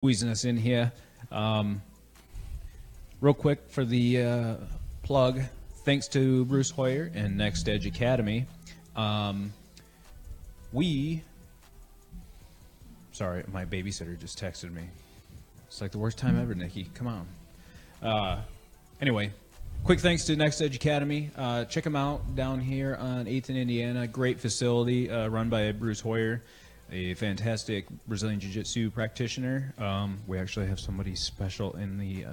squeezing us in here. Real quick for the plug, thanks to Bruce Hoyer and Next Edge Academy. Sorry, my babysitter just texted me. It's like the worst time ever, Nikki. Come on. Anyway, quick thanks to Next Edge Academy. Check them out down here on 8th in Indiana. Great facility run by Bruce Hoyer, a fantastic Brazilian Jiu-Jitsu practitioner. We actually have somebody special in the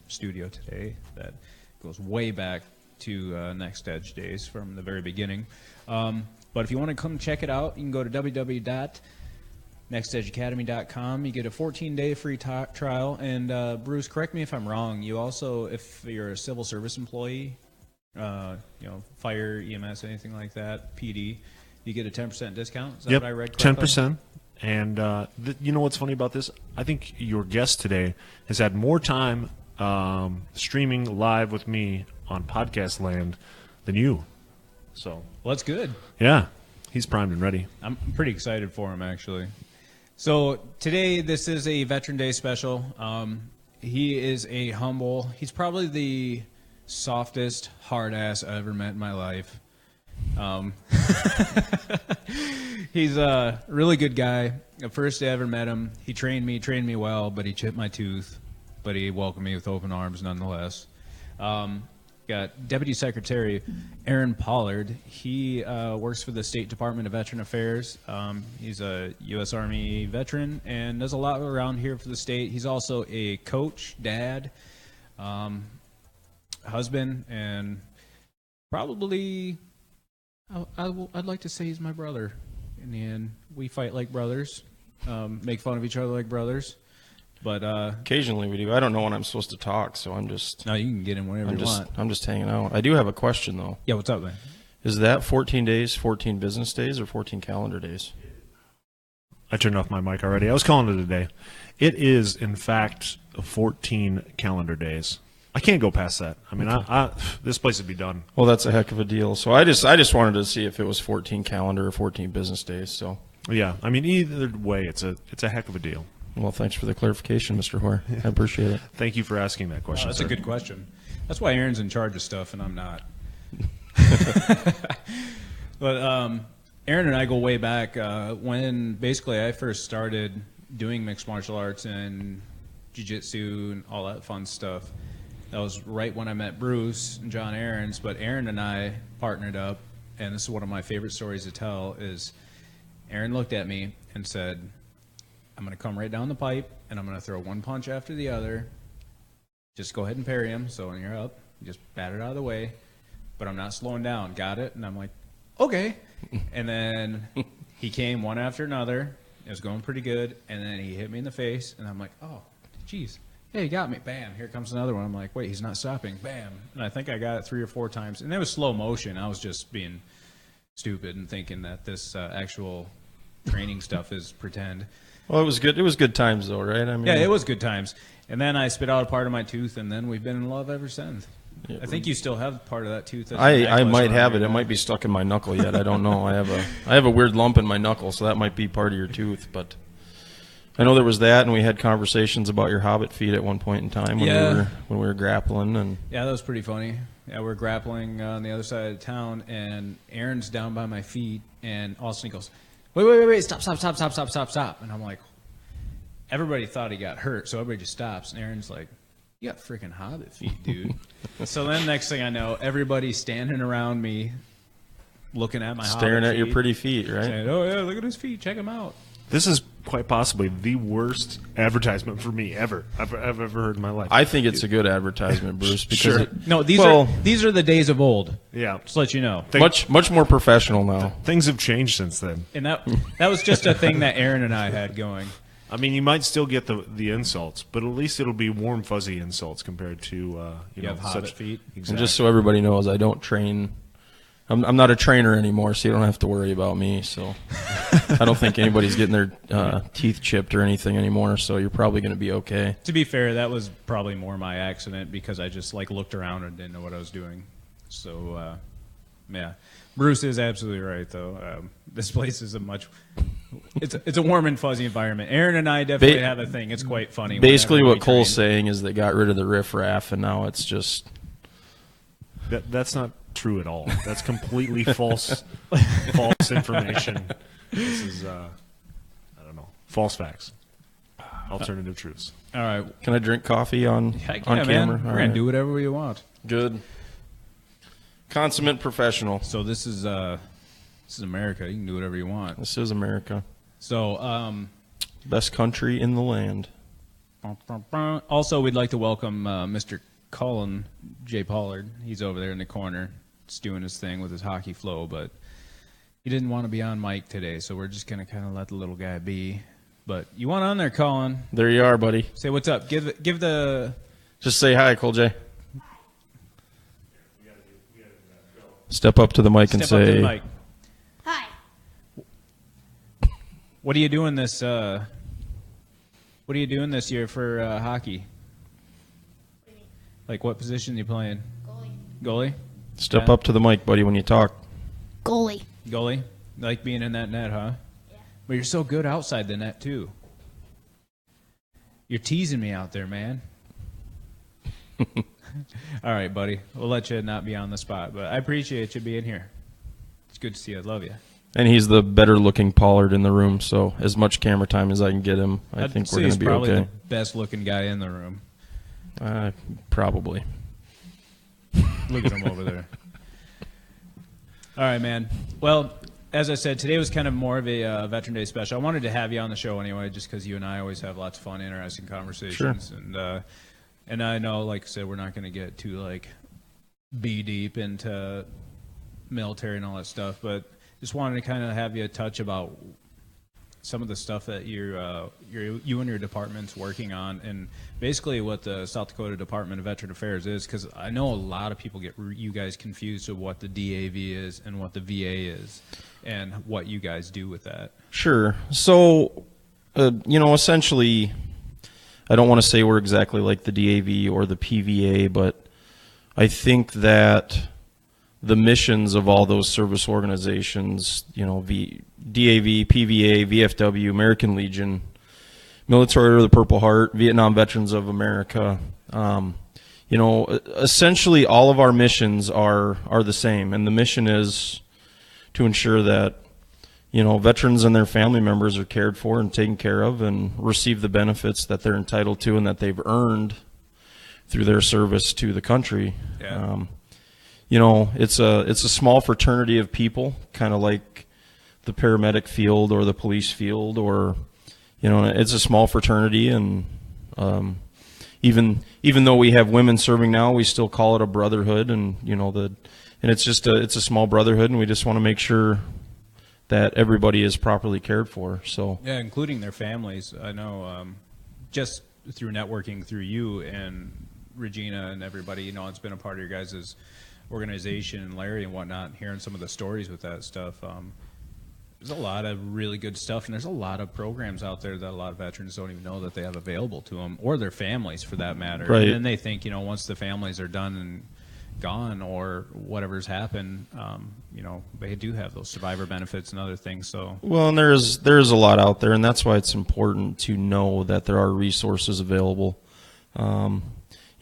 studio today that goes way back to Next Edge days from the very beginning. But if you want to come check it out, you can go to www.nextedgeacademy.com. You get a 14-day free trial. And Bruce, correct me if I'm wrong. You also, if you're a civil service employee, fire, EMS, anything like that, PD, you get a 10% discount. Is that what I read correctly? 10%. And you know what's funny about this? I think your guest today has had more time streaming live with me on podcast land than you. So, well, that's good. Yeah, he's primed and ready. I'm pretty excited for him, actually. So today, this is a Veteran Day special. He is he's probably the softest hard ass I ever met in my life. He's a really good guy. The first day I ever met him, he trained me well, but he chipped my tooth, but he welcomed me with open arms nonetheless. Got Deputy Secretary Aaron Pollard. He works for the State Department of Veteran Affairs. He's a U.S. Army veteran and does a lot around here for the state. He's also a coach, dad, husband, and probably I'd like to say he's my brother. In the end, we fight like brothers, make fun of each other like brothers. But occasionally we do. I don't know when I'm supposed to talk, so I'm just. No, you can get in whenever you want. I'm just hanging out. I do have a question though. Yeah, what's up, man? Is that 14 days, 14 business days, or 14 calendar days? I turned off my mic already. I was calling it a day. It is, in fact, 14 calendar days. I can't go past that. I mean, this place would be done. Well, that's a heck of a deal. So I just wanted to see if it was 14 calendar or 14 business days. So yeah, I mean, either way, it's a heck of a deal. Well, thanks for the clarification, Mr. Hoare. I appreciate it. Thank you for asking that question. That's sir. a good question. That's why Aaron's in charge of stuff and I'm not. But Aaron and I go way back when basically I first started doing mixed martial arts and jiu-jitsu and all that fun stuff. That was right when I met Bruce and John Aarons, but Aaron and I partnered up, and this is one of my favorite stories to tell, is Aaron looked at me and said, I'm going to come right down the pipe, and I'm going to throw one punch after the other. Just go ahead and parry him, so when you're up, you just bat it out of the way. But I'm not slowing down. Got it? And I'm like, okay. And then he came one after another. It was going pretty good, and then he hit me in the face, and I'm like, oh, geez. Hey, he got me. Bam. Here comes another one. I'm like, wait, he's not stopping. Bam. And I think I got it 3 or 4 times. And it was slow motion. I was just being stupid and thinking that this actual training stuff is pretend. Well, it was good. It was good times, though, right? I mean, yeah, it was good times. And then I spit out a part of my tooth, and then we've been in love ever since. Yeah, I think you still have part of that tooth. I might have it. It might be stuck in my knuckle yet. I don't know. I have a weird lump in my knuckle, so that might be part of your tooth. But I know there was that, and we had conversations about your hobbit feet at one point in time when we were grappling. And yeah, that was pretty funny. Yeah, we're grappling on the other side of town, and Aaron's down by my feet, and all of a sudden he goes, wait, stop. And I'm like, everybody thought he got hurt, so everybody just stops. And Aaron's like, you got freaking hobbit feet, dude. So then next thing I know, everybody's standing around me looking at my staring hobbit at your pretty feet, right? Saying, oh, yeah, look at his feet. Check them out. This is quite possibly the worst advertisement for me ever I've ever heard in my life. I think it's a good advertisement, Bruce. Because sure. No, these are the days of old. Yeah. Just to let you know. Much more professional now. Things have changed since then. And that was just a thing that Aaron and I had going. I mean, you might still get the insults, but at least it'll be warm, fuzzy insults compared to you have hobbit feet. Exactly. And just so everybody knows, I don't train. I'm not a trainer anymore, so you don't have to worry about me. So I don't think anybody's getting their teeth chipped or anything anymore. So you're probably going to be okay. To be fair, that was probably more my accident because I just looked around and didn't know what I was doing. So yeah, Bruce is absolutely right, though. This place is it's a warm and fuzzy environment. Aaron and I definitely have a thing. It's quite funny. Basically, what Cole's saying is they got rid of the riffraff, and now it's just... That's not true at all. That's completely false information. This is, I don't know, false facts. Alternative truths. All right. Can I drink coffee on camera? Man. We're going to do whatever you want. Good. Consummate professional. So this is America. You can do whatever you want. This is America. So, best country in the land. Also, we'd like to welcome Mr. Colin J. Pollard. He's over there in the corner, just doing his thing with his hockey flow, but he didn't want to be on mic today, so we're just going to kind of let the little guy be. But you want on there, Colin? There you are, buddy. Say what's up. Give the... Just say hi, Cole J. Step up to the mic and say... Step up to the mic. Hi. What are you doing this... What are you doing this year for hockey? Like, what position are you playing? Goalie? Step up to the mic, buddy, when you talk. Goalie. Goalie? You like being in that net, huh? Yeah. But you're so good outside the net, too. You're teasing me out there, man. All right, buddy. We'll let you not be on the spot, but I appreciate you being here. It's good to see you. I love you. And he's the better-looking Pollard in the room, so as much camera time as I can get him, I think we're going to be okay. He's probably the best-looking guy in the room. Probably. Look at him over there. All right, man. Well, as I said, today was kind of more of a Veteran Day special. I wanted to have you on the show anyway, just because you and I always have lots of fun, interesting conversations. Sure. And I know, like I said, we're not going to get too be deep into military and all that stuff, but just wanted to kind of have you touch about some of the stuff that you and your department's working on, and basically what the South Dakota Department of Veteran Affairs is, because I know a lot of people get you guys confused of what the DAV is and what the VA is, and what you guys do with that. Sure. So, essentially, I don't want to say we're exactly like the DAV or the PVA, but I think that the missions of all those service organizations, DAV, PVA, VFW, American Legion, Military Order of the Purple Heart, Vietnam Veterans of America, essentially all of our missions are the same. And the mission is to ensure that, veterans and their family members are cared for and taken care of and receive the benefits that they're entitled to and that they've earned through their service to the country. Yeah. It's a small fraternity of people, kind of like the paramedic field or the police field, or it's a small fraternity, and even though we have women serving now, we still call it a brotherhood, and it's a small brotherhood, and we just want to make sure that everybody is properly cared for. So yeah, including their families. I know just through networking through you and Regina and everybody, it's been a part of your guys' organization and Larry and whatnot, hearing some of the stories with that stuff. There's a lot of really good stuff, and there's a lot of programs out there that a lot of veterans don't even know that they have available to them, or their families for that matter. Right. And then they think, once the families are done and gone or whatever's happened, they do have those survivor benefits and other things. So well, and there's a lot out there, and that's why it's important to know that there are resources available.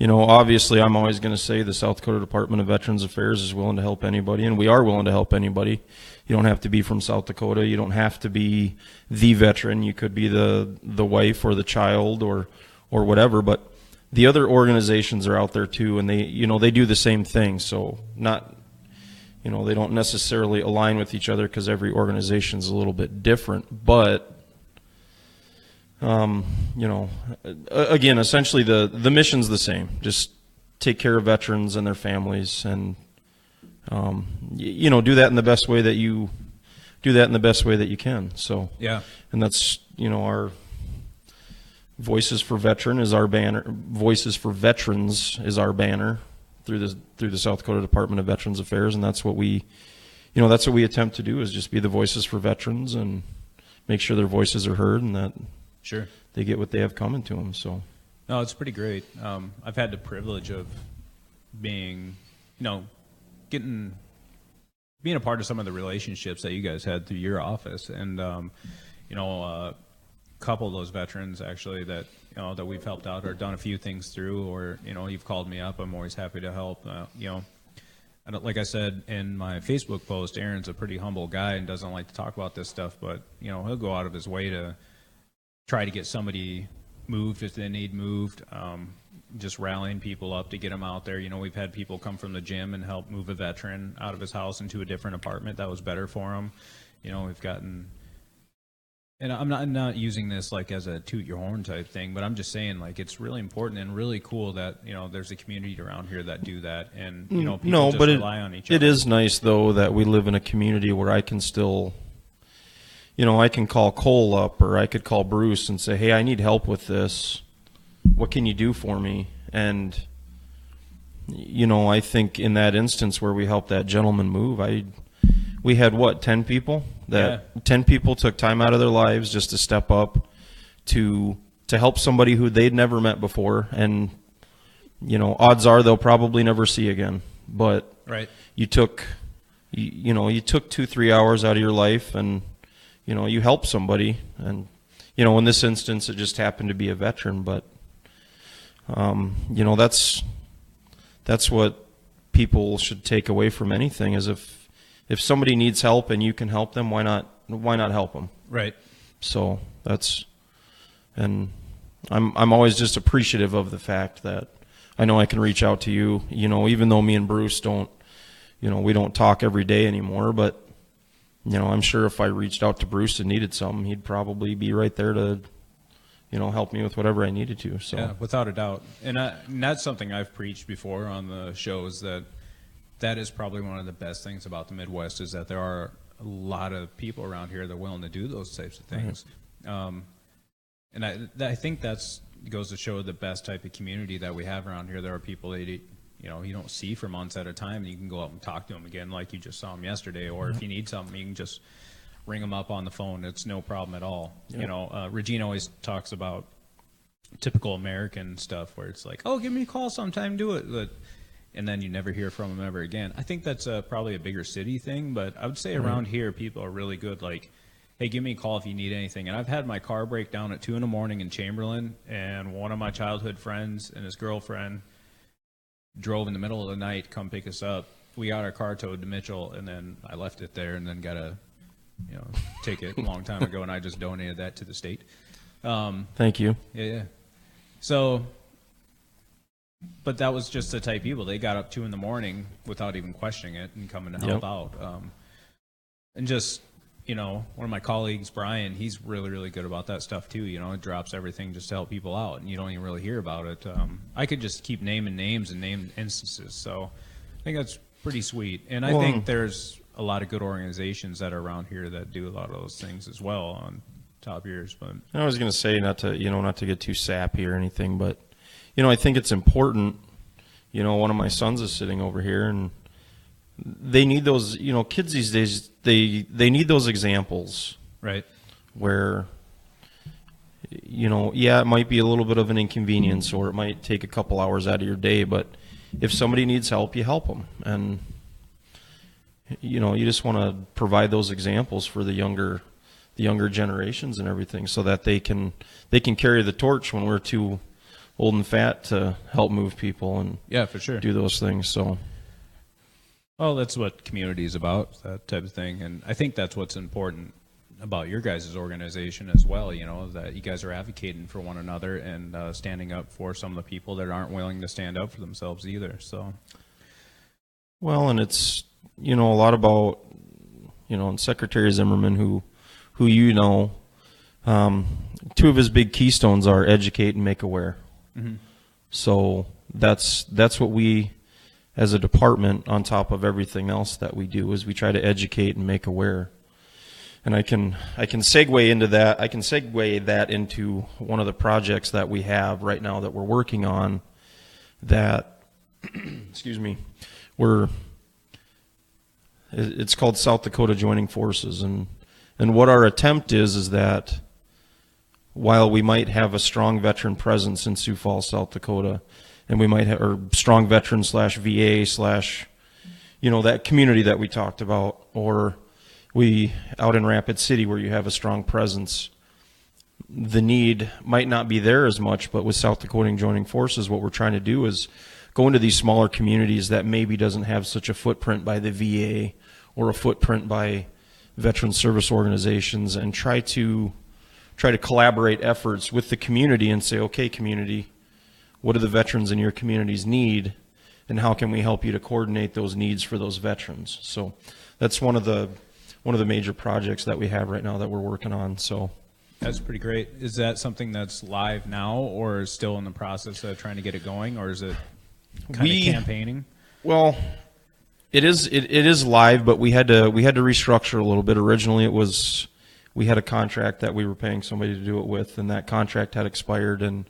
Obviously, I'm always going to say the South Dakota Department of Veterans Affairs is willing to help anybody, and we are willing to help anybody. You don't have to be from South Dakota. You don't have to be the veteran. You could be the wife or the child or whatever. But the other organizations are out there too, and they do the same thing. So not, they don't necessarily align with each other because every organization is a little bit different. But again, essentially the mission's the same. Just take care of veterans and their families, and do that in the best way that you can. So yeah, and that's our Voices for Veteran is our banner. Voices for Veterans is our banner through the South Dakota Department of Veterans Affairs, and that's what we attempt to do, is just be the voices for veterans and make sure their voices are heard and that sure they get what they have coming to them. So no, it's pretty great. I've had the privilege of being, getting being a part of some of the relationships that you guys had through your office, and a couple of those veterans actually that that we've helped out or done a few things through, or you've called me up. I'm always happy to help. Like I said in my Facebook post, Aaron's a pretty humble guy and doesn't like to talk about this stuff, but he'll go out of his way to try to get somebody moved if they need moved. Just rallying people up to get them out there. We've had people come from the gym and help move a veteran out of his house into a different apartment that was better for him. We've gotten, and I'm not using this like as a toot your horn type thing, but I'm just saying like it's really important and really cool that there's a community around here that do that, and people just rely on each other. It is nice though that we live in a community where I can still, I can call Cole up, or I could call Bruce and say, hey, I need help with this. What can you do for me? And I think in that instance where we helped that gentleman move, we had 10 people that 10 people took time out of their lives just to step up to help somebody who they'd never met before, and odds are they'll probably never see again. But you took 2-3 hours out of your life, and you helped somebody, and in this instance it just happened to be a veteran, but that's what people should take away from anything, is if somebody needs help and you can help them, why not help them? Right. So and I'm always just appreciative of the fact that I know I can reach out to you, even though me and Bruce don't, we don't talk every day anymore, but I'm sure if I reached out to Bruce and needed something, he'd probably be right there to help me with whatever I needed to. So yeah, without a doubt. And that's something I've preached before on the shows, that is probably one of the best things about the Midwest, is that there are a lot of people around here that are willing to do those types of things. And I think that's goes to show the best type of community that we have around here. There are people that you don't see for months at a time, and you can go out and talk to them again like you just saw them yesterday. Or if you need something, you can just ring them up on the phone. It's no problem at all. Regina always talks about typical American stuff where it's like, oh, give me a call sometime, do it. And then you never hear from them ever again. I think that's probably a bigger city thing, but I would say around here people are really good. Like, hey, give me a call if you need anything. And I've had my car break down at 2 a.m. in Chamberlain, and one of my childhood friends and his girlfriend drove in the middle of the night, come pick us up. We got our car towed to Mitchell, and then I left it there, and then got a ticket a long time ago, and I just donated that to the state. Thank you. Yeah. So, but that was just the type of people. They got up 2 a.m. without even questioning it and coming to help out. And just, one of my colleagues, Brian, he's really, really good about that stuff too. It drops everything just to help people out, and you don't even really hear about it. I could just keep naming names and name instances. So I think that's pretty sweet. And I think there's a lot of good organizations that are around here that do a lot of those things as well on top years. But I was going to say, not to get too sappy or anything, but I think it's important. One of my sons is sitting over here, and they need those. Kids these days, they need those examples, right? Where it might be a little bit of an inconvenience, or it might take a couple hours out of your day, but if somebody needs help, you help them, and you just want to provide those examples for the younger generations and everything, so that they can carry the torch when we're too old and fat to help move people and for sure do those things. So, well, that's what community is about, that type of thing, and I think that's what's important about your guys' organization as well. That you guys are advocating for one another and standing up for some of the people that aren't willing to stand up for themselves either. So, well, and it's a lot about and Secretary Zimmerman, who 2 of his big keystones are educate and make aware. Mm-hmm. So that's what we, as a department, on top of everything else that we do, is we try to educate and make aware. And I can segue into that. I can segue that into one of the projects that we have right now that we're working on. That, excuse me, it's called South Dakota Joining Forces, and what our attempt is that while we might have a strong veteran presence in Sioux Falls, South Dakota, and we might have, or strong veteran /VA / that community that we talked about, or we out in Rapid City where you have a strong presence, the need might not be there as much, but with South Dakota joining forces, what we're trying to do is go into these smaller communities that maybe doesn't have such a footprint by the VA or a footprint by veteran service organizations, and try to collaborate efforts with the community and say, okay, community, what do the veterans in your communities need, and how can we help you to coordinate those needs for those veterans? So that's one of the major projects that we have right now that we're working on. So that's pretty great. Is that something that's live now, or is still in the process of trying to get it going, or is it kind of campaigning? Well, it is live, but we had to restructure a little bit. Originally, we had a contract that we were paying somebody to do it with, and that contract had expired, and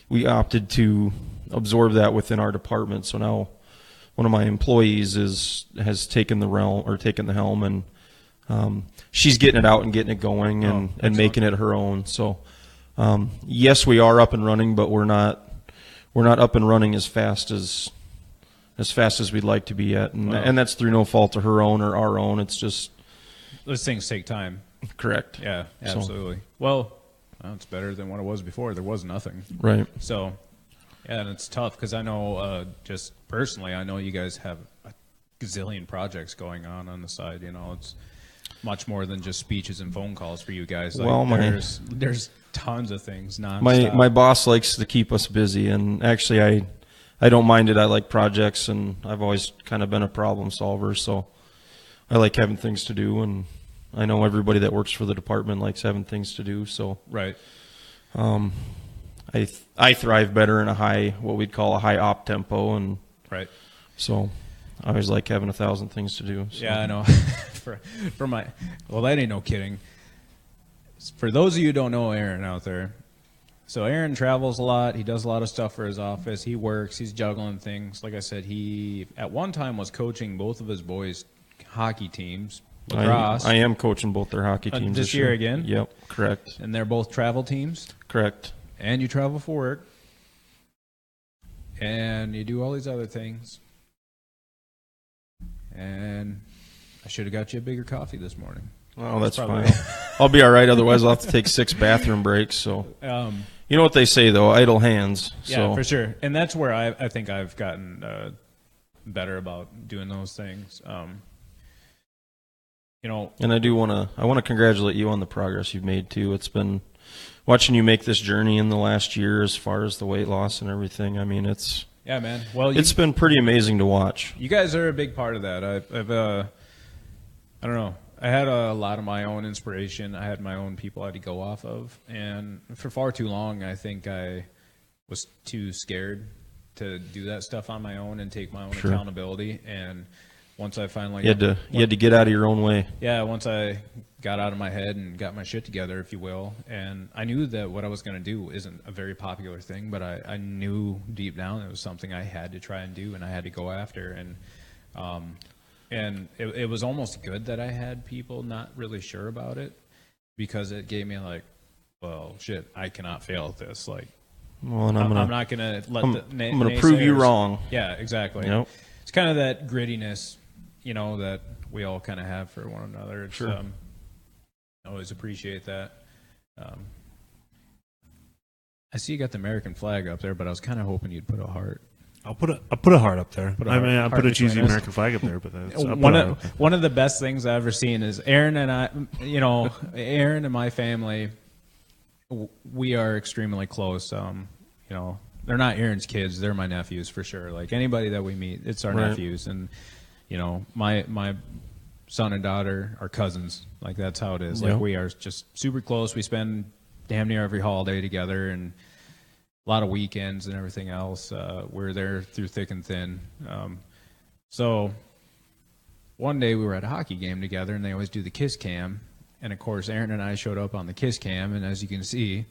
we opted to absorb that within our department. So now one of my employees has taken the helm, and she's getting it out and getting it going and making it her own. So yes, we are up and running, but we're not up and running as fast as we'd like to be at, and that's through no fault of her own or our own. It's just those things take time. Correct. Yeah, absolutely. So, well, it's better than what it was before. There was nothing. Right. So, yeah, and it's tough because I know, just personally, I know you guys have a gazillion projects going on the side. It's much more than just speeches and phone calls for you guys. Like, well, there's tons of things nonstop. My boss likes to keep us busy, and actually I don't mind it. I like projects, and I've always kind of been a problem solver, so I like having things to do, and I know everybody that works for the department likes having things to do. So right. I thrive better in what we'd call a high op tempo, and right. So I always like having 1,000 things to do. So. Yeah, I know. Well, that ain't no kidding. For those of you who don't know Aaron out there, so Aaron travels a lot. He does a lot of stuff for his office. He works. He's juggling things. Like I said, he at one time was coaching both of his boys' hockey teams. Lacrosse. I am coaching both their hockey teams this year again? Yep, correct. And they're both travel teams? Correct. And you travel for work. And you do all these other things. And I should have got you a bigger coffee this morning. Oh, that's fine. I'll be all right. Otherwise, I'll have to take 6 bathroom breaks. So, you know what they say, though, idle hands. Yeah, for sure. And that's where I think I've gotten better about doing those things. And I want to congratulate you on the progress you've made too. It's been watching you make this journey in the last year as far as the weight loss and everything. I mean, yeah, man. Well, it's been pretty amazing to watch. You guys are a big part of that. I don't know. I had a lot of my own inspiration. I had my own people I had to go off of, and for far too long, I think I was too scared to do that stuff on my own and take my own accountability. And once I finally you had to get out of your own way. Yeah, once I got out of my head and got my shit together, if you will, and I knew that what I was going to do isn't a very popular thing, but I knew deep down it was something I had to try and do, and I had to go after. And it was almost good that I had people not really sure about it, because it gave me like, well, shit, I cannot fail at this. Like, well, and I'm not going to let I'm going to prove you wrong. Yeah, exactly. Yep. It's kind of that grittiness, that we all kind of have for one another. It's, sure. I always appreciate that. I see you got the American flag up there, but I was kind of hoping you'd put a heart. I'll put a heart up there. I put a cheesy American flag up there, but that's one of the best things I've ever seen is Aaron and I. Aaron and my family, we are extremely close. They're not Aaron's kids; they're my nephews for sure. Like anybody that we meet, it's our nephews, and my son and daughter are cousins. Like that's how it is. Like we are just super close. We spend damn near every holiday together, and a lot of weekends and everything else. We're there through thick and thin. So one day we were at a hockey game together, and they always do the kiss cam. And of course, Aaron and I showed up on the kiss cam, and as you can see,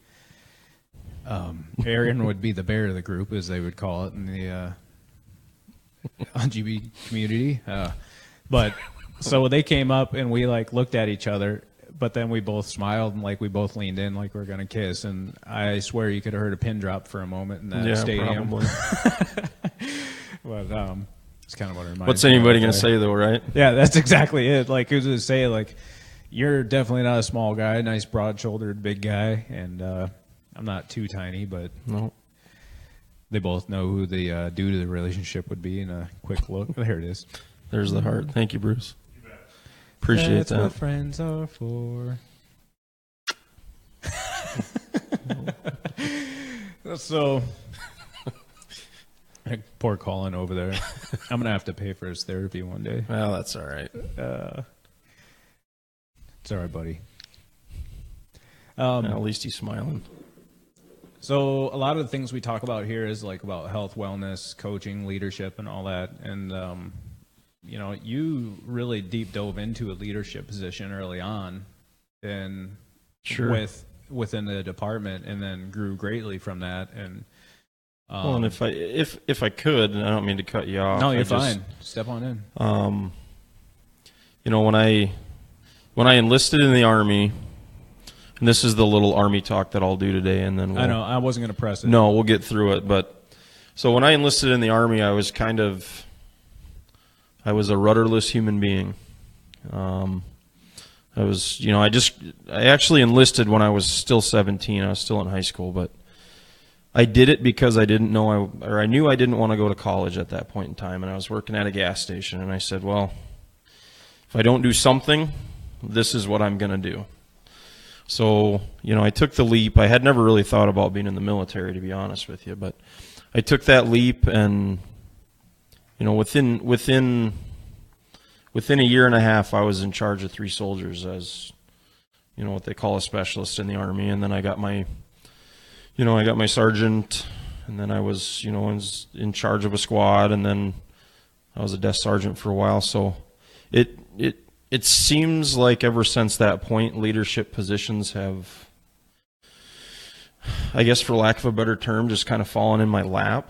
Aaron would be the bear of the group, as they would call it in the LGBT community. But so they came up, and we looked at each other. But then we both smiled, and we both leaned in like we were going to kiss. And I swear you could have heard a pin drop for a moment in that stadium. Probably. But It's kind of what it reminds What's me of anybody going to there. say, though, right? Yeah, that's exactly it. Like, who's to say, like, you're definitely not a small guy, nice broad-shouldered big guy, and I'm not too tiny, but No. they both know who the dude of the relationship would be in a quick look. There it is. There's the heart. Thank you, Bruce. Appreciate That's that. what friends are for. So, poor Colin over there. I'm gonna have to pay for his therapy one day. Well, that's all right. It's all right, buddy. At least he's smiling. So a lot of the things we talk about here is like about health, wellness, coaching, leadership, and all that. And you know, you really deep dove into a leadership position early on, and Sure. within the department, and then grew greatly from that. And Well, and if I could, and I don't mean to cut you off. no, you're I just, fine. Step on in. You know, when I enlisted in the Army, and this is the little Army talk that I'll do today, and then I know I wasn't going to press it. No, we'll get through it. But so when I enlisted in the Army, I was a rudderless human being. I was, you know, I actually enlisted when I was still 17. I was still in high school, but I did it because I knew I didn't want to go to college at that point in time, and I was working at a gas station, and I said, well, if I don't do something, this is what I'm going to do. So, you know, I took the leap. I had never really thought about being in the military, to be honest with you, but I took that leap, and, you know, within a year and a half, I was in charge of 3 soldiers as, you know, what they call a specialist in the Army. And then I got my sergeant, and then I was, you know, in charge of a squad, and then I was a desk sergeant for a while. So it seems like ever since that point, leadership positions have, I guess for lack of a better term, just kind of fallen in my lap.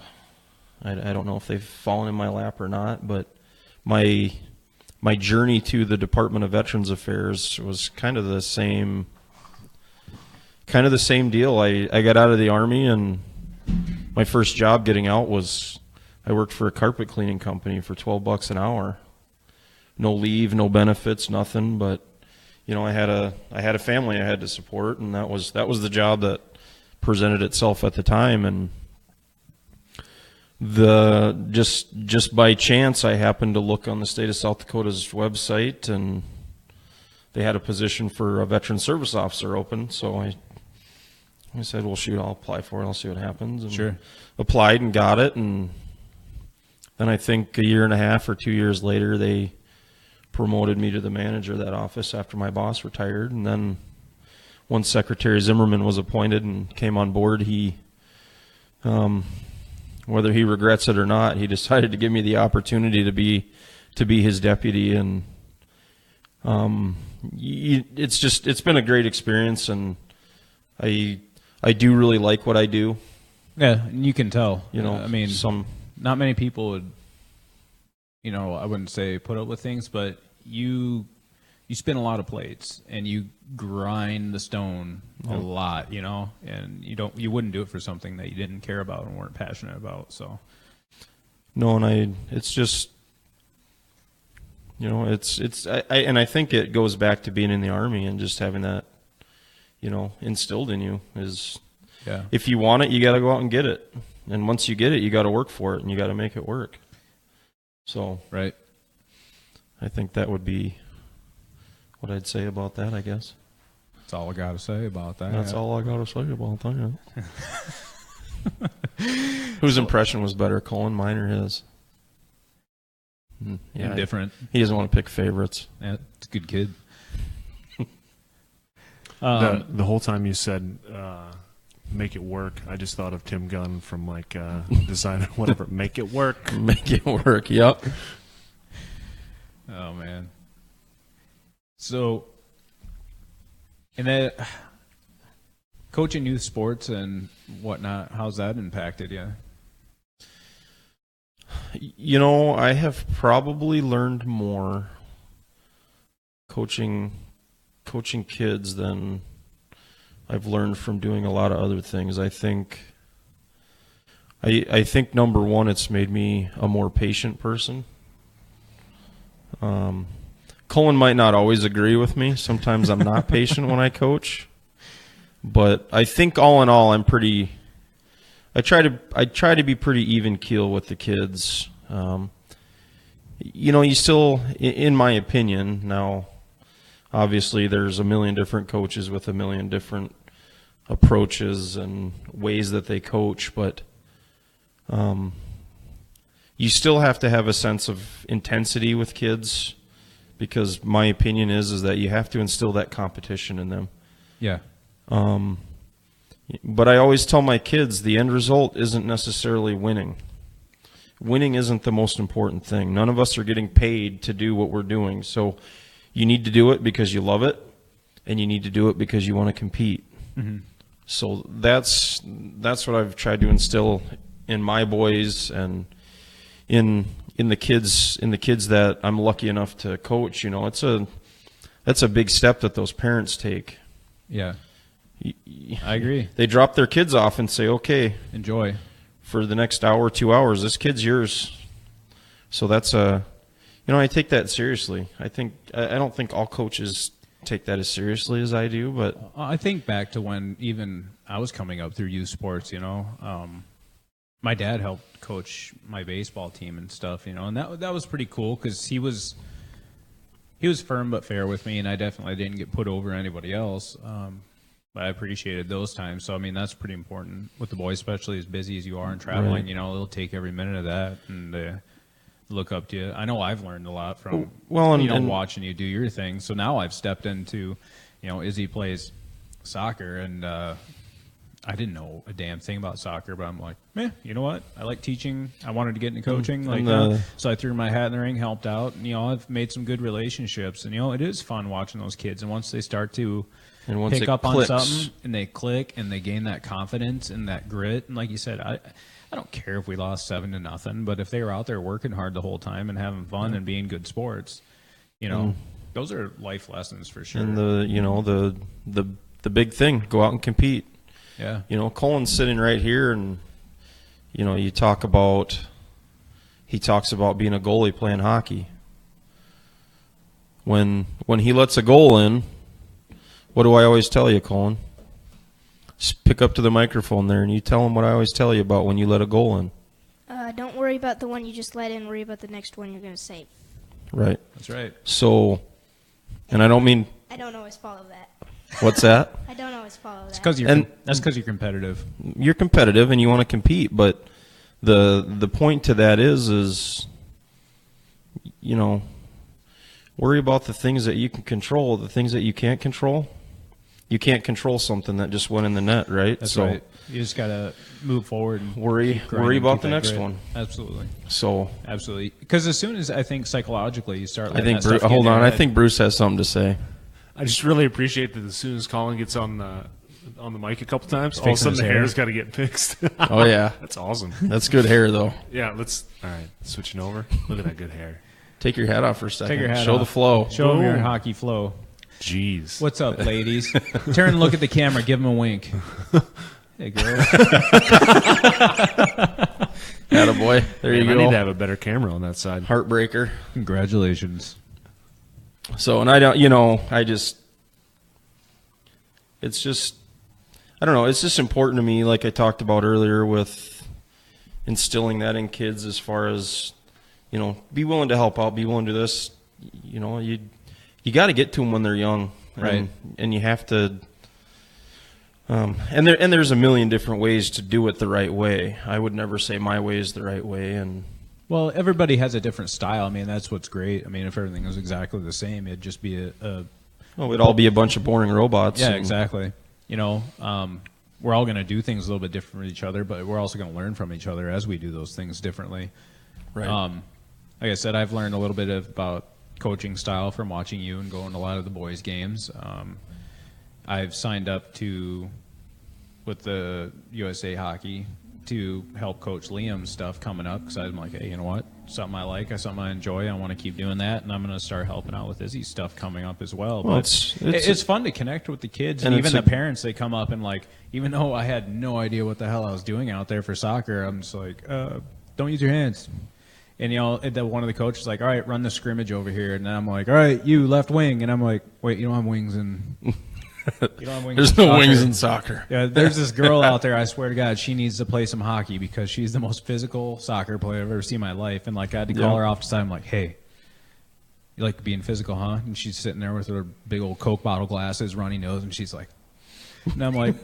I don't know if they've fallen in my lap or not, but my journey to the Department of Veterans Affairs was kind of the same deal. I got out of the Army, and my first job getting out was I worked for a carpet cleaning company for $12 an hour. No leave, no benefits, nothing. But you know, I had a family I had to support, and that was the job that presented itself at the time. And just by chance, I happened to look on the state of South Dakota's website, and they had a position for a veteran service officer open. So I said, well, shoot, I'll apply for it. I'll see what happens. And Sure. Applied and got it. And then I think a year and a half or 2 years later, they promoted me to the manager of that office after my boss retired. And then once Secretary Zimmerman was appointed and came on board, he, whether he regrets it or not, he decided to give me the opportunity to be his deputy. And it's been a great experience, and I do really like what I do. Yeah, and you can tell. You know, I mean, not many people would, you know, I wouldn't say put up with things, but you spin a lot of plates, and you grind the stone a lot, you know, and you wouldn't do it for something that you didn't care about and weren't passionate about. So no, and it's just, you know, I think it goes back to being in the Army and just having that, you know, instilled in you is, yeah, if you want it, you got to go out and get it. And once you get it, you got to work for it, and you got to make it work. So right. I think that would be what I'd say about that, I guess. That's all I got to say about that. That's all I got to say about that. Whose impression was better, Colin, mine, or his? Yeah, Indifferent. He doesn't want to pick favorites. Yeah, it's a good kid. The whole time you said make it work, I just thought of Tim Gunn from like Design whatever. Make it work. Make it work, yep. Oh, man. So, and then coaching youth sports and whatnot, how's that impacted you? You know, I have probably learned more coaching kids than I've learned from doing a lot of other things. I think I think number one, it's made me a more patient person. Colin might not always agree with me. Sometimes I'm not patient when I coach, but I think all in all, I try to be pretty even keel with the kids. You still, in my opinion, now obviously there's a million different coaches with a million different approaches and ways that they coach, but you still have to have a sense of intensity with kids, because my opinion is that you have to instill that competition in them. Yeah. But I always tell my kids the end result isn't necessarily winning. Winning isn't the most important thing. None of us are getting paid to do what we're doing. So you need to do it because you love it, and you need to do it because you want to compete. Mm-hmm. So that's what I've tried to instill in my boys and in the kids that I'm lucky enough to coach. That's a big step that those parents take. Yeah. I agree. They drop their kids off and say, okay, enjoy for the next hour, 2 hours, this kid's yours. So that's I take that seriously. I don't think all coaches take that as seriously as I do, but I think back to when even I was coming up through youth sports, my dad helped coach my baseball team and stuff, and that was pretty cool, because he was firm but fair with me, and I definitely didn't get put over anybody else. But I appreciated those times. So, I mean, that's pretty important with the boys, especially as busy as you are and traveling. Right. They'll take every minute of that and look up to you. I know I've learned a lot from watching you do your thing. So now I've stepped into, Izzy plays soccer, and I didn't know a damn thing about soccer, but I'm like, you know what? I like teaching. I wanted to get into coaching. So I threw my hat in the ring, helped out. And, I've made some good relationships. And, it is fun watching those kids. And once they start to pick up on something and they click and they gain that confidence and that grit, and like you said, I don't care if we lost 7-0, but if they were out there working hard the whole time and having fun and being good sports, those are life lessons for sure. And the big thing, go out and compete. Yeah. Colin's sitting right here, and he talks about being a goalie playing hockey. When he lets a goal in, what do I always tell you, Colin? Just pick up to the microphone there, and you tell him what I always tell you about when you let a goal in. Don't worry about the one you just let in. Worry about the next one you're going to save. Right. That's right. So, and I don't mean... I don't always follow that. What's that? I don't always follow that. That's because you're competitive. You're competitive and you want to compete, but the point to that is worry about the things that you can control. The things that you can't control, you can't control something that just went in the net, right? That's right. You just got to move forward and worry about the next one. Absolutely. So absolutely, because as soon as I think psychologically you start. I think Bruce has something to say. I just really appreciate that as soon as Colin gets on the mic a couple times, all of a sudden the hair's got to get fixed. Oh yeah, that's awesome. That's good hair though. Yeah, all right, switching over. Look at that good hair. Take your hat off for a second. Take your hat Show off. The flow. Show them your hockey flow. Jeez. What's up, ladies? Turn and look at the camera. Give them a wink. Hey, girl. Attaboy. There you go. I need to have a better camera on that side. Heartbreaker. Congratulations. So, and I don't, it's just, I don't know, it's just important to me, like I talked about earlier, with instilling that in kids as far as, be willing to help out, be willing to do this. You got to get to them when they're young. Right. And you have to, and there's a million different ways to do it the right way. I would never say my way is the right way. Well, everybody has a different style. I mean, that's what's great. I mean, if everything was exactly the same, it'd just be it'd all be a bunch of boring robots. Yeah, exactly. We're all going to do things a little bit different with each other, but we're also going to learn from each other as we do those things differently. Right. Like I said, I've learned a little bit about coaching style from watching you and going to a lot of the boys' games. I've signed up with the USA Hockey to help coach Liam's stuff coming up because I'm like, hey, you know what? Something I like, something I enjoy. I want to keep doing that, and I'm going to start helping out with Izzy's stuff coming up as well. Well, but it's fun to connect with the kids and even the parents. They come up and like, even though I had no idea what the hell I was doing out there for soccer, I'm just like, don't use your hands. And, you know, one of the coaches is like, all right, run the scrimmage over here. And then I'm like, all right, you left wing. And I'm like, wait, you don't have wings in There's no wings in soccer. Yeah, there's this girl out there, I swear to God, she needs to play some hockey because she's the most physical soccer player I've ever seen in my life. And, like, I had to call her off the side. I'm like, hey, you like being physical, huh? And she's sitting there with her big old Coke bottle glasses, runny nose, and she's like, and I'm like,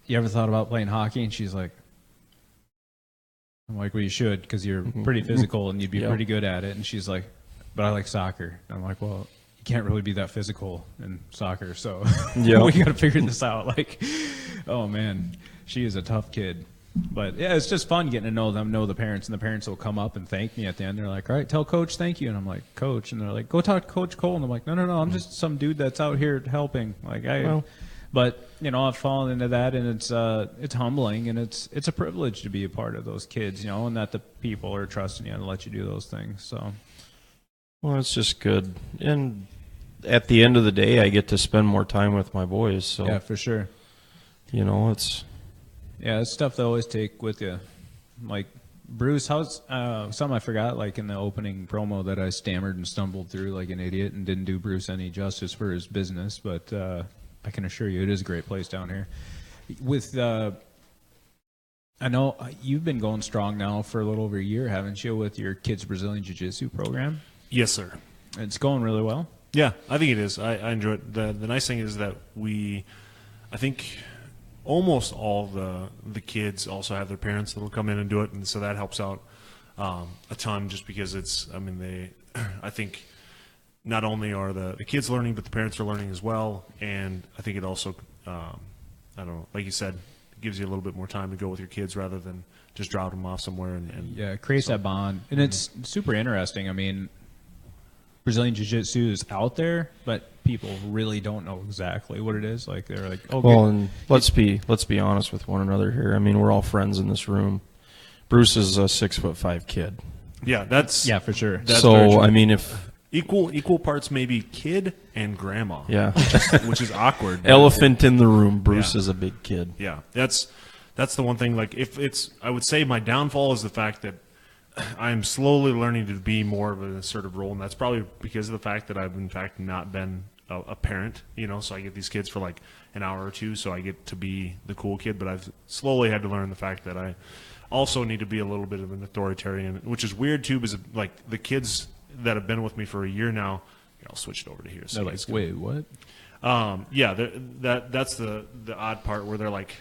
you ever thought about playing hockey? And she's like, I'm like, well, you should because you're pretty physical and you'd be pretty good at it. And she's like, but I like soccer. And I'm like, well, you can't really be that physical in soccer, so we got to figure this out. Like, oh man, she is a tough kid. But yeah, it's just fun getting to know them, know the parents, and the parents will come up and thank me at the end. They're like, all right, tell Coach thank you. And I'm like, Coach. And they're like, go talk to Coach Cole. And I'm like, no, I'm just some dude that's out here helping. Like, but, you know, I've fallen into that, and it's humbling, and it's a privilege to be a part of those kids, you know, and that the people are trusting you and let you do those things. So, well, it's just good. And at the end of the day, I get to spend more time with my boys. So yeah, for sure. You know, it's stuff to always take with you. Like, Bruce, how's something I forgot, like in the opening promo that I stammered and stumbled through like an idiot and didn't do Bruce any justice for his business, but I can assure you it is a great place down here. With I know you've been going strong now for a little over a year, haven't you, with your kids' Brazilian Jiu-Jitsu program? Yes, sir. It's going really well. Yeah, I think it is. I enjoy it. The nice thing is that I think almost all the kids also have their parents that will come in and do it, and so that helps out a ton just because I think not only are the kids learning, but the parents are learning as well, and I think it also, I don't know, like you said, it gives you a little bit more time to go with your kids rather than just drop them off somewhere. And it creates that bond, and it's super interesting. I mean, Brazilian Jiu-Jitsu is out there, but people really don't know exactly what it is. Like, they're like, oh, well, and let's be honest with one another here. I mean, we're all friends in this room. Bruce is a 6'5" kid. Yeah, for sure. That's so I mean, if equal parts, maybe kid and grandma. Yeah, which is awkward. Elephant in the room. Bruce is a big kid. Yeah, that's the one thing. Like, I would say my downfall is the fact that I'm slowly learning to be more of an assertive role, and that's probably because of the fact that I've in fact not been a parent, you know, so I get these kids for like an hour or two, so I get to be the cool kid, but I've slowly had to learn the fact that I also need to be a little bit of an authoritarian, which is weird too, because like the kids that have been with me for a year now, I'll switch it over to here. So they're like, wait, what? Yeah, that's the odd part where they're like,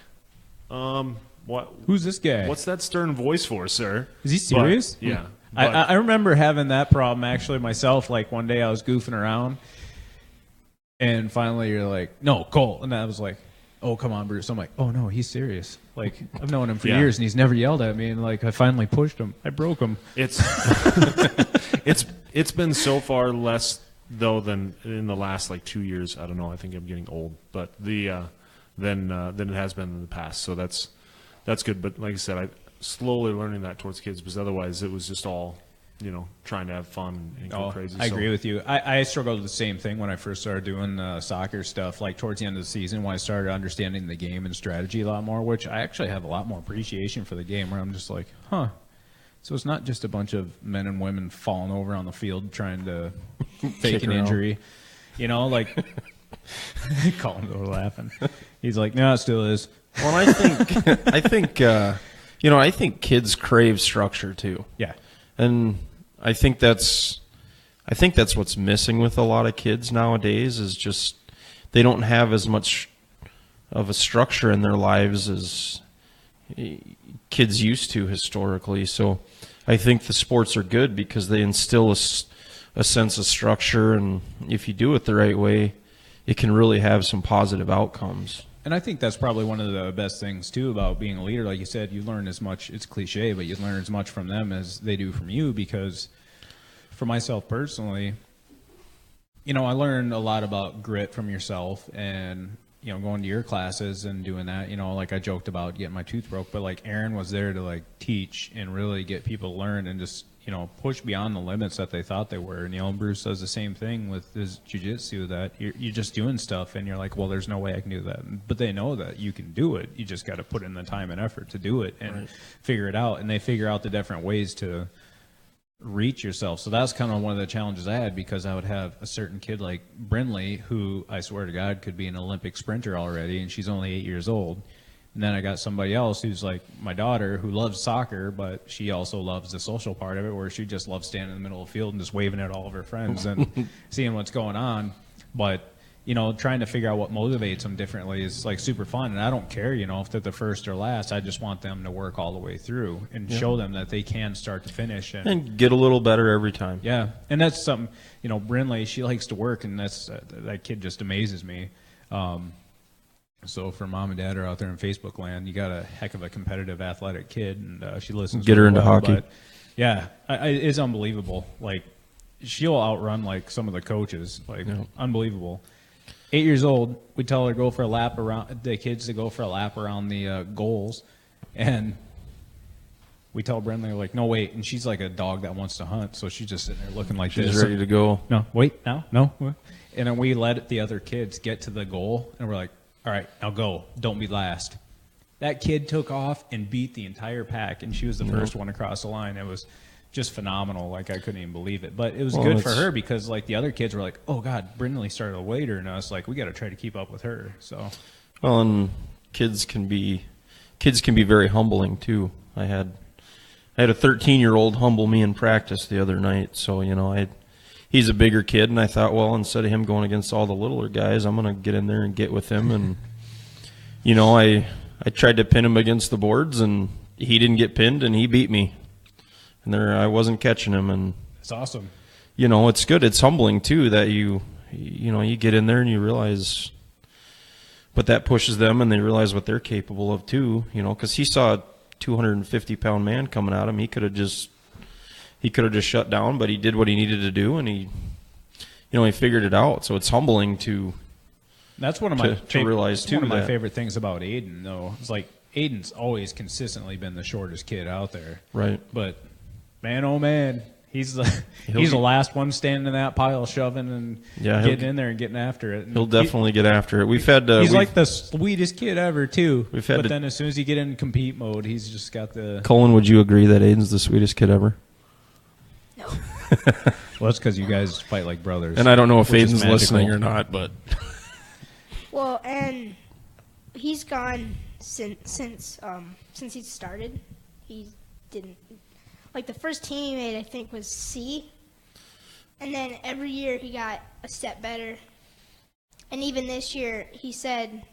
what? Who's this guy? What's that stern voice for, sir? Is he serious? But, yeah. I remember having that problem actually myself. Like, one day I was goofing around, and finally you're like, no, Cole. And I was like, oh, come on, Bruce. I'm like, oh, no, he's serious. Like, I've known him for years, and he's never yelled at me. And, like, I finally pushed him. I broke him. It's been so far less, though, than in the last, like, 2 years. I don't know. I think I'm getting old. But than it has been in the past. So that's good. But like I said, I'm slowly learning that towards kids, because otherwise it was just all, you know, trying to have fun and go crazy. I agree with you. I struggled with the same thing when I first started doing soccer stuff, like towards the end of the season when I started understanding the game and strategy a lot more, which I actually have a lot more appreciation for the game, where I'm just like, so it's not just a bunch of men and women falling over on the field trying to fake an injury. You know, like, Colin's over laughing. He's like, no, it still is. Well, I think kids crave structure too. Yeah. And I think that's what's missing with a lot of kids nowadays, is just they don't have as much of a structure in their lives as kids used to historically. So I think the sports are good because they instill a sense of structure, and if you do it the right way, it can really have some positive outcomes. And I think that's probably one of the best things, too, about being a leader. Like you said, you learn as much, it's cliche, but you learn as much from them as they do from you, because for myself personally, you know, I learned a lot about grit from yourself, and, going to your classes and doing that, like I joked about getting my tooth broke, but like Aaron was there to like teach and really get people to learn and just, push beyond the limits that they thought they were. And, Bruce does the same thing with his jiu-jitsu, that you're just doing stuff and you're like, well, there's no way I can do that. But they know that you can do it. You just got to put in the time and effort to do it and figure it out. And they figure out the different ways to reach yourself. So that's kind of one of the challenges I had, because I would have a certain kid like Brinley, who I swear to God could be an Olympic sprinter already, and she's only 8 years old. And then I got somebody else who's like my daughter, who loves soccer, but she also loves the social part of it, where she just loves standing in the middle of the field and just waving at all of her friends and seeing what's going on. But trying to figure out what motivates them differently is like super fun. And I don't care, if they're the first or last. I just want them to work all the way through and show them that they can start to finish and get a little better every time. Yeah, and that's something. Brinley, she likes to work, and that's that kid just amazes me. So for mom and dad are out there in Facebook land, you got a heck of a competitive, athletic kid, and she listens. Get her into hockey. But yeah, it's unbelievable. Like, she'll outrun like some of the coaches. Like, unbelievable. 8 years old, we tell her to go for a lap around the kids to go for a lap around the goals, and we tell Brendan, like, no, wait, and she's like a dog that wants to hunt, so she's just sitting there looking like She's this. ready to go. No, wait, no. And then we let the other kids get to the goal, and we're like, all right, now go. Don't be last. That kid took off and beat the entire pack, and she was the first one across the line. It was just phenomenal. Like, I couldn't even believe it. But it was good for her, because like the other kids were like, oh God, Brindley started later, and I was like, we got to try to keep up with her. So, well, and kids can be very humbling too. I had a 13-year-old humble me in practice the other night. So he's a bigger kid, and I thought, well, instead of him going against all the littler guys, I'm gonna get in there and get with him. And I tried to pin him against the boards, and he didn't get pinned, and he beat me. And there I wasn't catching him, and it's awesome. It's good. It's humbling too that you get in there and you realize, but that pushes them, and they realize what they're capable of too. Because he saw a 250-pound man coming at him. He could have just shut down, but he did what he needed to do, and he figured it out. So it's humbling to. That's one of my to realize too. One of my favorite things about Aiden, though, is like Aiden's always consistently been the shortest kid out there. Right. But man, oh man, he's the last one standing in that pile, shoving and getting in there and getting after it. And he'll definitely get after it. He's like the sweetest kid ever too. But then as soon as you get in compete mode, he's just got the. Colin, would you agree that Aiden's the sweetest kid ever? No. Well, that's because you guys fight like brothers. And I don't know if Aiden's listening or not, but. Well, and he's gone since he started. He didn't. Like, the first team he made, I think, was C. And then every year he got a step better. And even this year, he said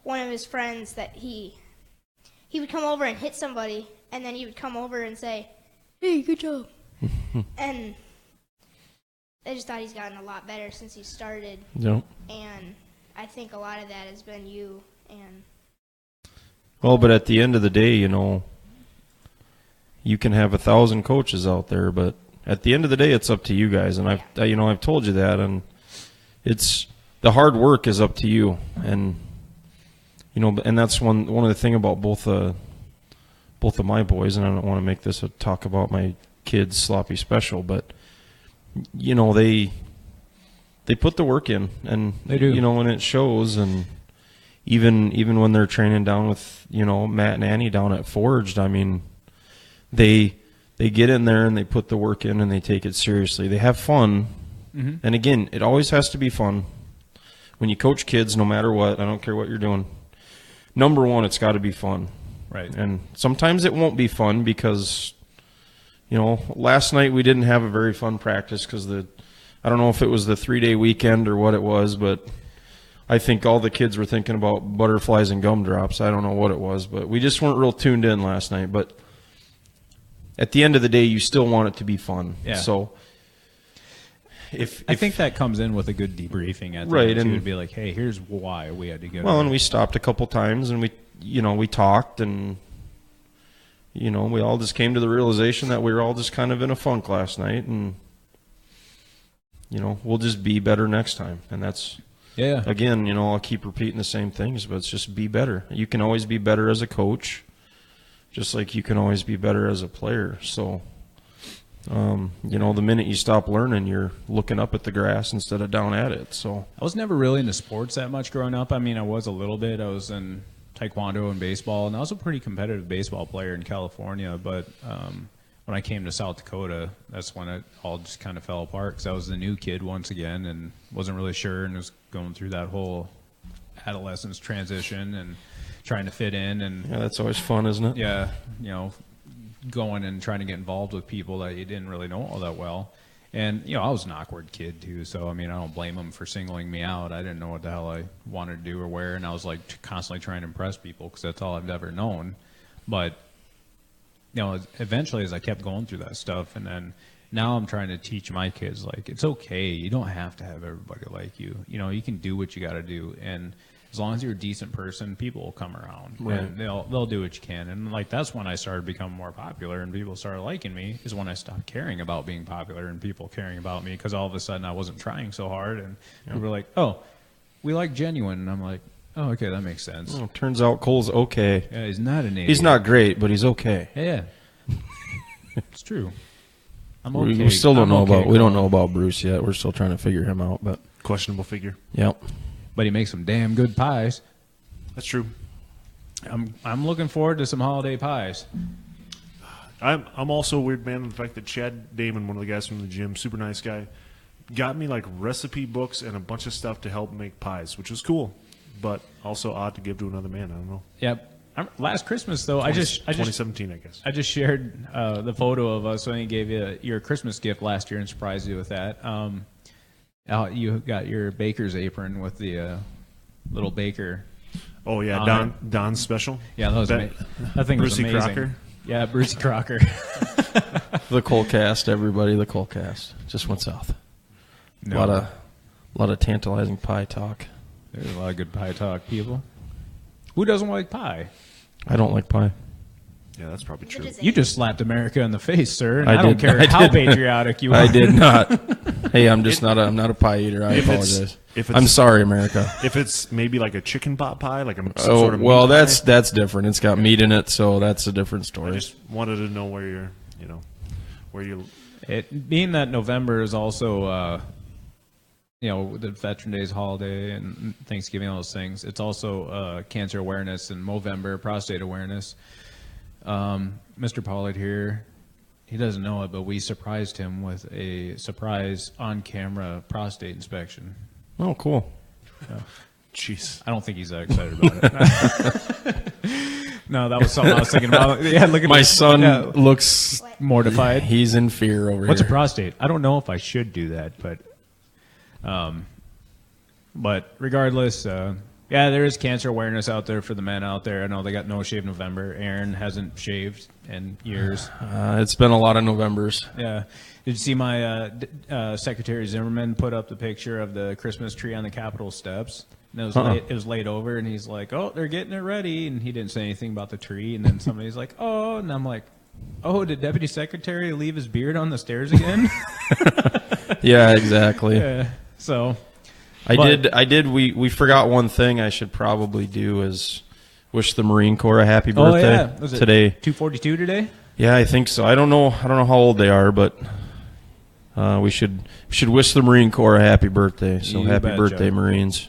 one of his friends that he would come over and hit somebody, and then he would come over and say, hey, good job. And I just thought he's gotten a lot better since he started. Yep. And I think a lot of that has been you. And well, but at the end of the day, you can have 1,000 coaches out there, but at the end of the day, it's up to you guys. And I've told you that, and it's the hard work is up to you. And and that's one of the thing about both of my boys. And I don't want to make this a talk about my kids sloppy special, but they put the work in, and they do. And it shows. And even when they're training down with Matt and Annie down at Forged, I mean. They get in there and they put the work in and they take it seriously. They have fun. Mm-hmm. And again, it always has to be fun. When you coach kids, no matter what, I don't care what you're doing. Number one, it's got to be fun. Right. And sometimes it won't be fun because, last night we didn't have a very fun practice because I don't know if it was the 3-day weekend or what it was, but I think all the kids were thinking about butterflies and gumdrops. I don't know what it was, but we just weren't real tuned in last night. But at the end of the day, you still want it to be fun. Yeah. So I think that comes in with a good debriefing at the end. It would be like, hey, here's why we had to go. Well, and we stopped a couple times and we talked, and we all just came to the realization that we were all just kind of in a funk last night, and we'll just be better next time. And that's Yeah. Again, I'll keep repeating the same things, but it's just be better. You can always be better as a coach, just like you can always be better as a player. So, the minute you stop learning, you're looking up at the grass instead of down at it. So I was never really into sports that much growing up. I mean, I was a little bit. I was in taekwondo and baseball, and I was a pretty competitive baseball player in California. But when I came to South Dakota, that's when it all just kind of fell apart because I was the new kid once again and wasn't really sure and was going through that whole adolescence transition and trying to fit in. And yeah, that's always fun, isn't it? yeah, going and trying to get involved with people that you didn't really know all that well. And, I was an awkward kid too, so I mean, I don't blame them for singling me out. I didn't know what the hell I wanted to do or where, and I was like constantly trying to impress people because that's all I've ever known. But, eventually as I kept going through that stuff, and then now I'm trying to teach my kids, like, it's okay. You don't have to have everybody like you. You can do what you got to do, and as long as you're a decent person, people will come around, right. And they'll do what you can. And like that's when I started becoming more popular, and people started liking me. Is when I stopped caring about being popular and people caring about me, because all of a sudden I wasn't trying so hard, and people were like, "Oh, we like genuine," and I'm like, "Oh, okay, that makes sense." Oh, turns out Cole's okay. Yeah, he's not an idiot. He's not great, but he's okay. Yeah, it's true. I'm okay. We still don't I'm know okay, about. We don't know about Bruce yet. We're still trying to figure him out. But Questionable figure. Yep. But he makes some damn good pies. That's true. I'm looking forward to some holiday pies. I'm also a weird man in the fact that Chad Damon, one of the guys from the gym, super nice guy, got me like recipe books and a bunch of stuff to help make pies, which was cool, but also odd to give to another man. I don't know. Yep. Last Christmas though, 2017, I guess. I just shared the photo of us when he gave you your Christmas gift last year and surprised you with that. You got your baker's apron with the little baker. Oh yeah, Don's special. Yeah, that thing was Brucey amazing. Crocker. Yeah, Brucey Crocker. The Colecast, everybody. The Colecast just went south. No. A lot of tantalizing pie talk. There's a lot of good pie talk, people. Who doesn't like pie? I don't like pie. Yeah, that's probably true. You just slapped America in the face, sir. And I don't did. care I how did. patriotic you are. I did not. Hey, I'm not a pie eater. I apologize. I'm sorry, America. If it's maybe like a chicken pot pie, like some Oh, sort of well, meat pie, that's different. It's got meat in it, so that's a different I story. just wanted to know where you're. It being that November is also, the Veteran Day's holiday and Thanksgiving, all those things. It's also cancer awareness and Movember, prostate awareness. Mr. Pollard here, he doesn't know it, but we surprised him with a surprise on-camera prostate inspection. Oh, cool. Jeez. I don't think he's that excited about it. No, that was something I was thinking about. Yeah, look at My son looks mortified. He's in fear over What's a here. prostate? I don't know if I should do that, but regardless, there is cancer awareness out there for the men out there. I know they got No Shave November. Aaron hasn't shaved in years. It's been a lot of Novembers. Yeah. Did you see my Secretary Zimmerman put up the picture of the Christmas tree on the Capitol steps? And it was laid over, and he's like, "Oh, they're getting it ready," and he didn't say anything about the tree. And then somebody's like, "Oh," and I'm like, "Oh, did Deputy Secretary leave his beard on the stairs again?" Yeah, exactly. Yeah. So. I did. We forgot one thing I should probably do is wish the Marine Corps a happy birthday. Oh yeah, was it today? 242 today? Yeah, I think so. I don't know how old they are, but we should wish the Marine Corps a happy birthday. So You happy betcha. birthday, Marines.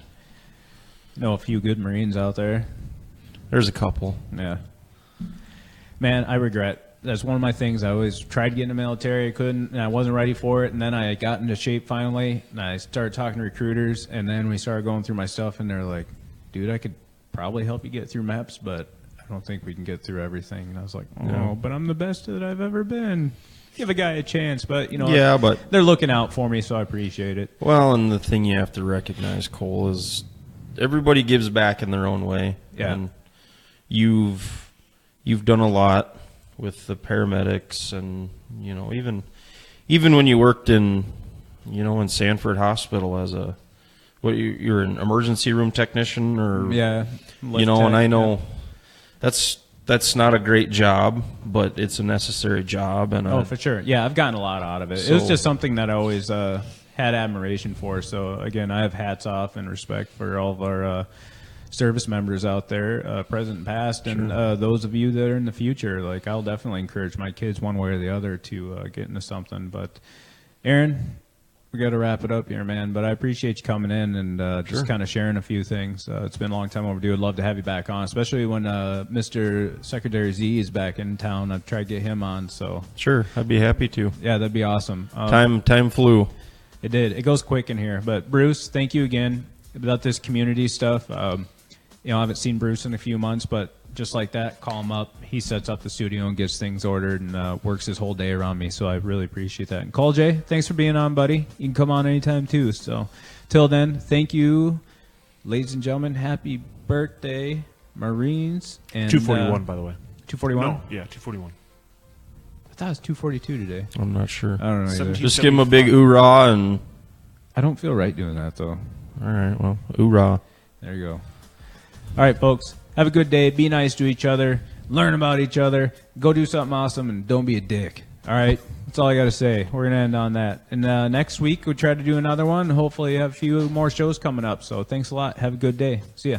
Know a few good Marines out there. There's a couple. Yeah. Man, I regret. That's one of my things. I always tried to get in the military. I couldn't, and I wasn't ready for it. And then I got into shape finally, and I started talking to recruiters. And then we started going through my stuff, and they're like, "Dude, I could probably help you get through MEPS, but I don't think we can get through everything." And I was like, "Oh, Yeah. but I'm the best that I've ever been. Give a guy a chance." But Yeah, but they're looking out for me, so I appreciate it. well, and the thing you have to recognize, Cole, is everybody gives back in their own way. Yeah. And you've done a lot with the paramedics, and even when you worked in Sanford Hospital as you're an emergency room technician, or Yeah. and I know that's not a great job, but it's a necessary job, and Oh, for sure. Yeah, I've gotten a lot out of it. It was So- just something that I always had admiration for. So again, I have hats off and respect for all of our service members out there, present and past, and those of you that are in the future. Like, I'll definitely encourage my kids one way or the other to get into something. But Aaron, we got to wrap it up here, man. But I appreciate you coming in and just kind of sharing a few things. It's been a long time overdue. I'd love to have you back on, especially when Mr. Secretary Z is back in town. I've tried to get him on. So Sure, I'd be happy to. yeah, that'd be awesome. Time flew. It did. It goes quick in here. But Bruce, thank you again about this community stuff. I haven't seen Bruce in a few months, but just like that, call him up. He sets up the studio and gets things ordered and works his whole day around me. So I really appreciate that. And Cole J, thanks for being on, buddy. You can come on anytime too. So till then, thank you, ladies and gentlemen. Happy birthday, Marines. And 241, by the way. 241? No, yeah, 241. I thought it was 242 today. I'm not sure. I don't know either. Just give him a big oorah and. I don't feel right doing that though. All right, well, oorah. There you go. All right, folks. Have a good day. Be nice to each other. Learn about each other. Go do something awesome, and don't be a dick. All right? That's all I got to say. We're going to end on that. And next week, we'll try to do another one. Hopefully, have a few more shows coming up. So thanks a lot. Have a good day. See ya.